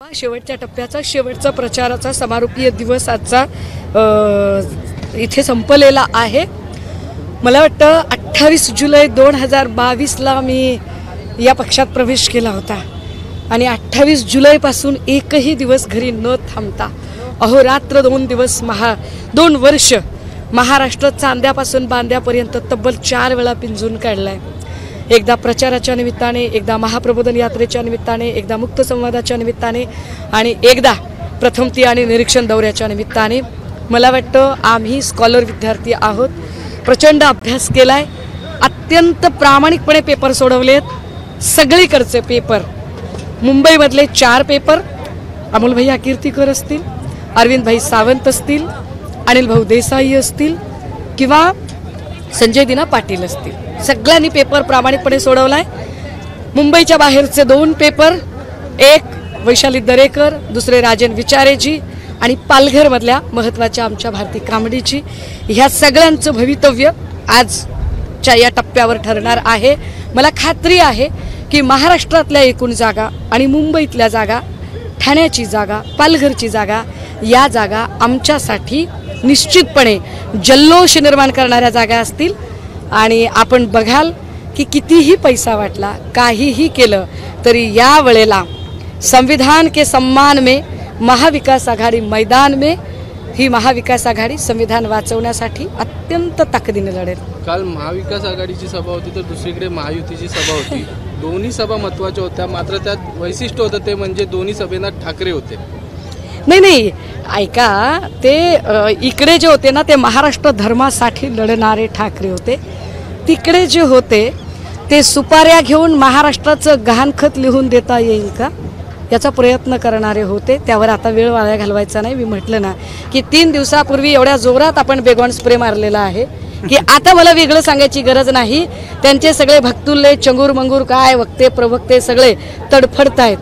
शेवटच्या टप्प्याचा शेवटचा प्रचाराचा समारोपीय दिवस आजचा इथे संपलेला आहे। मला वाटतं 28 जुलै 2022ला मी या पक्षात प्रवेश केला होता आणि 28 जुलैपासून एकही दिवस घरी न थांबता अहोरात्र 2 दिवस 2 वर्ष महाराष्ट्र चांद्यापासून बांद्यापर्यंत तब्बल 4 वेळा पिंजून काढलाय। एकदा प्रचाराच्या निमित्ताने, एकदा महाप्रबोधन यात्रेच्या निमित्ताने, एकदा मुक्त संवादाच्या निमित्ताने आणि एकदा प्रथमती आणि निरीक्षण दौऱ्याच्या निमित्ताने। मला वाटतं आम्ही स्कॉलर विद्यार्थी आहोत, प्रचंड अभ्यास केलाय, अत्यंत प्रामाणिकपणे पेपर सोडवलेत। सगळीकडचे पेपर, मुंबईमधले 4 पेपर अमोल भैया कीर्तीकर असतील, अरविंद भाई सावंत असतील, अनिल भाऊ देसाई असतील किंवा संजय दिना पाटील असतील, सगळ्यांनी पेपर प्रामाणिकपणे सोडवलाय। मुंबईच्या बाहेरचे 2 पेपर, एक वैशाली दरेकर, दुसरे राजन विचारेजी आणि पालघर मधल्या महत्त्वाच्या आमच्या भारती कांबडीची, ह्या सगळ्यांचं भवितव्य आजच्या या टप्प्यावर ठरणार आहे। मला खात्री आहे की महाराष्ट्रातल्या एकूण जागा आणि मुंबईतल्या जागा, ठाण्याची जागा, पालघरची जागा, या जागा आमच्यासाठी निश्चितपणे जल्लोष निर्माण करणाऱ्या जागा असतील। आणि आपण बघाल की कितीही पैसा वाटला, काहीही केलं तरी या वेळेला संविधान के सम्मान में महाविकास आघाडी मैदान में, ही महाविकास आघाडी संविधान वाचवण्यासाठी अत्यंत ताकदीने लढेल। काल महाविकास आघाडीची सभा होती तर दुसरीकडे महायुतीची सभा होती। दोन्ही सभा महत्त्वाच्या होत्या, मात्र त्यात वैशिष्ट्य होतं ते म्हणजे दोन्ही सभेना ठाकरे होते। नाही ऐका, ते इकडे जे होते ना ते महाराष्ट्र धर्मासाठी लढणारे ठाकरे होते, तिकडे जे होते ते सुपाऱ्या घेऊन महाराष्ट्राचं गहाणखत लिहून देता येईल का याचा प्रयत्न करणारे होते। त्यावर आता वेळ वाया घालवायचा नाही। मी म्हटलं ना की 3 दिवसापूर्वी एवढ्या जोरात आपण बेगॉन स्प्रे मारलेला आहे की आता मला वेगळं सांगायची गरज नाही। त्यांचे सगळे भक्तुल्ले चंगूर मंगूर काय वक्ते प्रवक्ते सगळे तडफडतायत,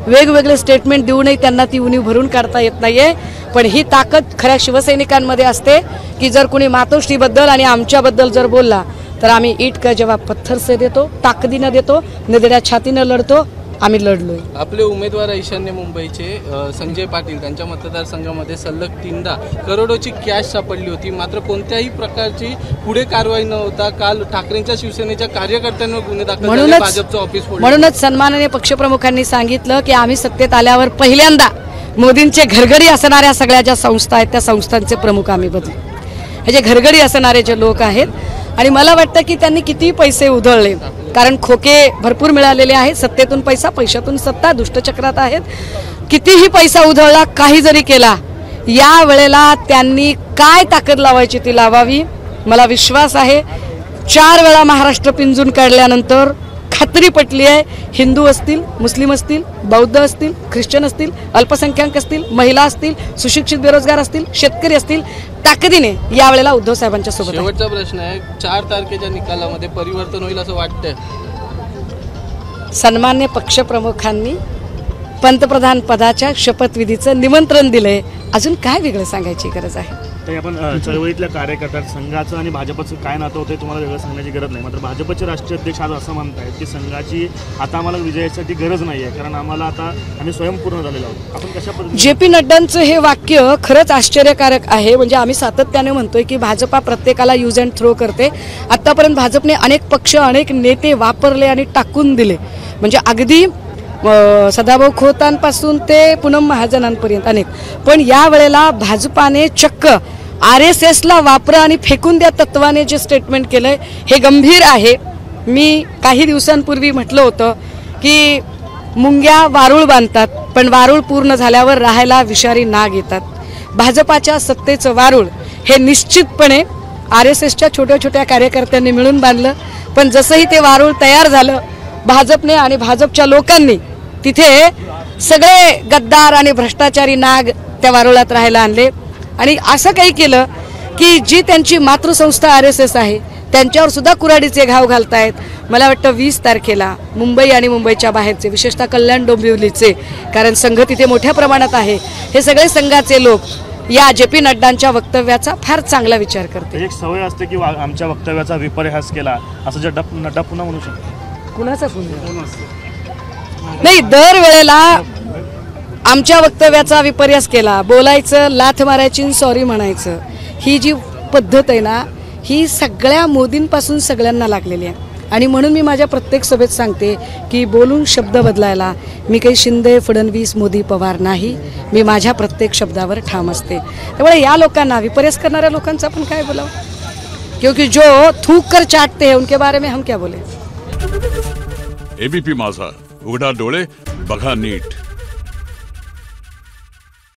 वेगवेगळे स्टेटमेंट देऊनही त्यांना ती उणीव भरून काढता येत नाहीये। पण ही ताकद खऱ्या शिवसैनिकांमध्ये असते की जर कोणी मातोश्रीबद्दल आणि आमच्याबद्दल जर बोलला तर आम्ही ईट का जवाब पत्थर से देतो, ताकदीनं देतो, निधड्या छातीनं लढतो। आम्ही लढलोय। आपले उमेदवार ईशान्य मुंबईचे संजय पाटील, त्यांच्या मतदारसंघामध्ये सलग 3दा करोडोची कॅश सापडली होती, मात्र कोणत्याही प्रकारची पुढे कारवाई न होता काल ठाकरेंच्या शिवसेनेच्या कार्यकर्त्यांवर गुन्हे दाखल झाले, भाजपचं ऑफिस फोडलं। म्हणूनच सन्माननीय पक्षप्रमुखांनी सांगितलं की आम्ही सत्तेत आल्यावर पहिल्यांदा मोदींचे घरगडी असणाऱ्या सगळ्या ज्या संस्था आहेत त्या संस्थांचे प्रमुख आम्ही बदलू। हे जे घरगडी असणारे जे लोक आहेत, आणि मला वाटतं की त्यांनी किती पैसे उधळले, कारण खोके भरपूर मिळालेले आहेत, सत्तेतून पैसा, पैशातून सत्ता, दुष्टचक्रात आहेत, कितीही पैसा उधळला, काही जरी केला, या वेळेला त्यांनी काय ताकद लावायची ती लावावी। मला विश्वास आहे 4 वेळा महाराष्ट्र पिंजून काढल्यानंतर खात्री पटली आहे, हिंदू असतील, मुस्लिम असतील, बौद्ध असतील, ख्रिश्चन असतील, अल्पसंख्याक असतील, महिला असतील, सुशिक्षित बेरोजगार असतील, शेतकरी असतील, ताकदीने यावेळेला उद्धव साहेबांच्या सोबत। शेवटचा प्रश्न आहे, 4 तारखेच्या निकालामध्ये परिवर्तन होईल असं वाटतंय? सन्मान्य पक्षप्रमुखांनी पंतप्रधान पदाच्या शपथविधीचं निमंत्रण दिलंय, अजून काय वेगळं सांगायची गरज आहे? तर आपण चळवळीतल्या कार्यकर्त्यात संघाचं आणि भाजपचं काय नातं होतं तुम्हाला वेगळं सांगण्याची गरज नाही, मात्र भाजपचे राष्ट्रीय अध्यक्ष आज असं म्हणतायत की संघाची आता आम्हाला विजयासाठी गरज नाही आहे, कारण आम्हाला आता आम्ही स्वयंपूर्ण झालेलो आहोत। आपण कशा पद्धतीने जे पी नड्डांचं हे वाक्य खरंच आश्चर्यकारक आहे। म्हणजे आम्ही सातत्याने म्हणतोय की भाजपा प्रत्येकाला यूज अँड थ्रो करते। आतापर्यंत भाजपने अनेक पक्ष, अनेक नेते वापरले आणि टाकून दिले, म्हणजे अगदी सदाभाऊ खोतांपासून ते पूनम महाजनांपर्यंत अनेक। पण या वेळेला भाजपाने चक्क RSS ला वापरा आणि फेकून द्या तत्वाने जे स्टेटमेंट केलंय हे गंभीर आहे। मी काही दिवसांपूर्वी म्हटलं होतं की मुंग्या वारूळ बांधतात, पण वारूळ पूर्ण झाल्यावर राहायला विषारी नाग येतात। भाजपाच्या सत्तेचं वारूळ हे निश्चितपणे RSSच्या छोट्या छोट्या कार्यकर्त्यांनी मिळून बांधलं, पण जसंही ते वारूळ तयार झालं, भाजपने आणि भाजपच्या लोकांनी तिथे सगळे गद्दार आणि भ्रष्टाचारी नाग त्या वारुळात राहायला आणले आणि असं काही केलं की जी त्यांची मातृसंस्था RSS आहे त्यांच्यावर सुद्धा कुऱ्हाडीचे घाव घालतायत। मला वाटतं 20 तारखेला मुंबई आणि मुंबईच्या बाहेरचे, विशेषतः कल्याण डोंबिवलीचे, कारण संघ तिथे मोठ्या प्रमाणात आहे, हे सगळे संघाचे लोक या जे पी नड्डांच्या वक्तव्याचा फार चांगला विचार करते। एक सवय असते की आमच्या वक्तव्याचा विपर्यास केला असं जे नड्डा पुन्हा म्हणू शकतो। कुणाचा फोन नाही, दरवेळेला आमच्या वक्तव्याचा विपर्यास केला, बोलायचं, लाथ मारायची, सॉरी म्हणायचं, ही जी पद्धत आहे ना, ही सगळ्या मोदींपासून सगळ्यांना लागलेली आहे. आणि म्हणून मी माझ्या प्रत्येक सभेत सांगते की बोलून शब्द बदलायला मी काही शिंदे, फडणवीस, मोदी, पवार नाही. मी माझ्या प्रत्येक शब्दावर ठाम असते. त्यामुळे या लोकांना, विपर्यास करणाऱ्या लोकांचं आपण काय बोलावं, क्योंकि जो थूक कर चाटते हैं उनके बारे में हम क्या बोले. एबीपी माझा, उघडा डोळे बघा नीट.